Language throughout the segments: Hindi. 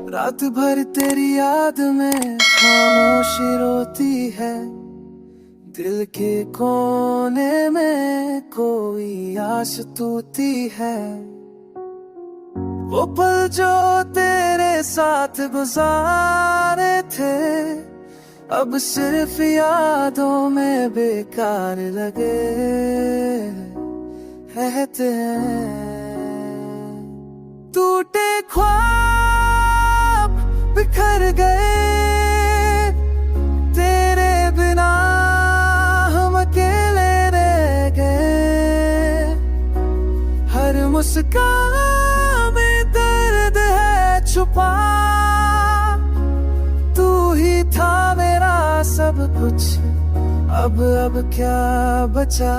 रात भर तेरी याद में खामोशी रोती है। दिल के कोने में कोई आस तूती है। वो पल जो तेरे साथ गुजारे थे अब सिर्फ यादों में बेकार लगे रहते हैं। टूटे ख्वाब बिखर गए तेरे बिना, हम अकेले रह गए। हर मुस्कान में दर्द है छुपा, तू ही था मेरा सब कुछ, अब क्या बचा।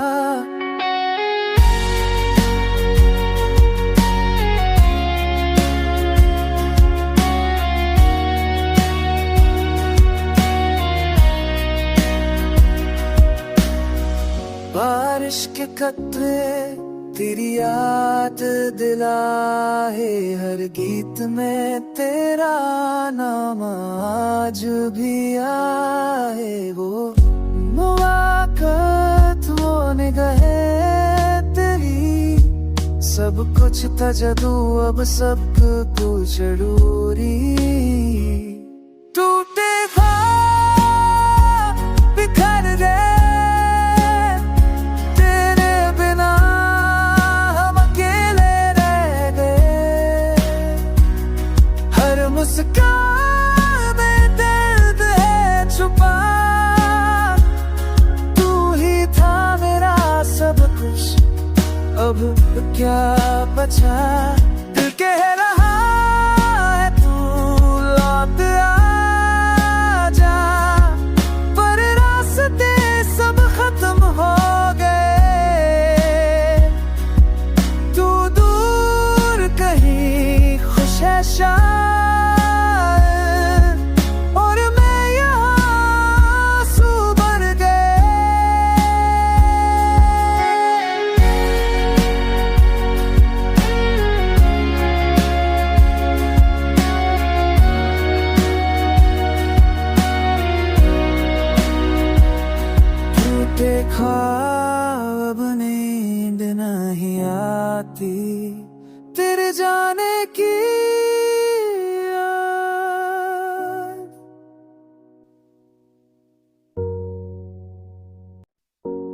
बारिश के कतरे तेरी याद दिलाए, हर गीत में तेरा नाम आज भी आए। वो मुलाकात वो निगाहें तेरी, सब कुछ था जादू अब सब कुछ जरूरी। टूटे ख्वाब बिखर गए मुस्कान में दर्द है छुपा, तू ही था मेरा सब कुछ, अब क्या बचा। दिल कह रहा है तू लौट आजा, पर रास्ते सब खत्म हो गए। तू दूर कहीं खुश है शायद, ख्वाब नींद नहीं आती तेरे जाने की।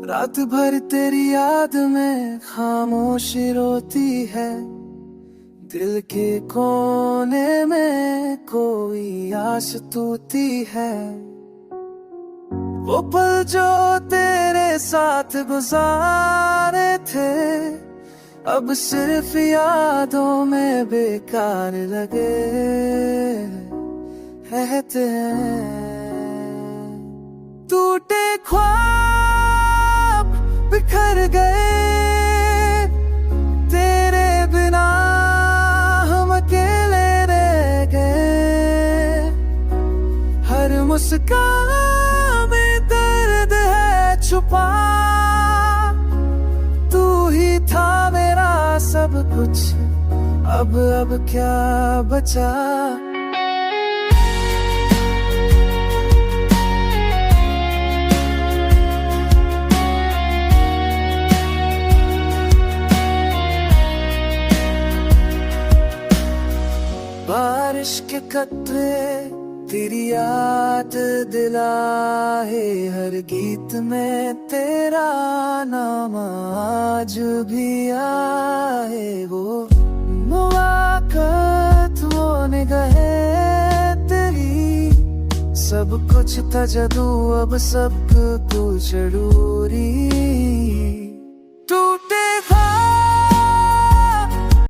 रात भर तेरी याद में खामोशी रोती है। दिल के कोने में कोई आस तूती है। वो पल जो तेरे साथ गुजारे थे अब सिर्फ यादों में बेकार लगे रहते हैं। टूटे ख्वाब बिखर गए तेरे बिना, हम अकेले रह गए। हर मुस्कान छुपा, तू ही था मेरा सब कुछ, अब क्या बचा। बारिश के कतरे तेरी याद दिलाए, हर गीत में तेरा नाम आज भी आए। वो मुलाकात वो निगाहें तेरी, सब कुछ था जादू अब सब कुछ जरूरी।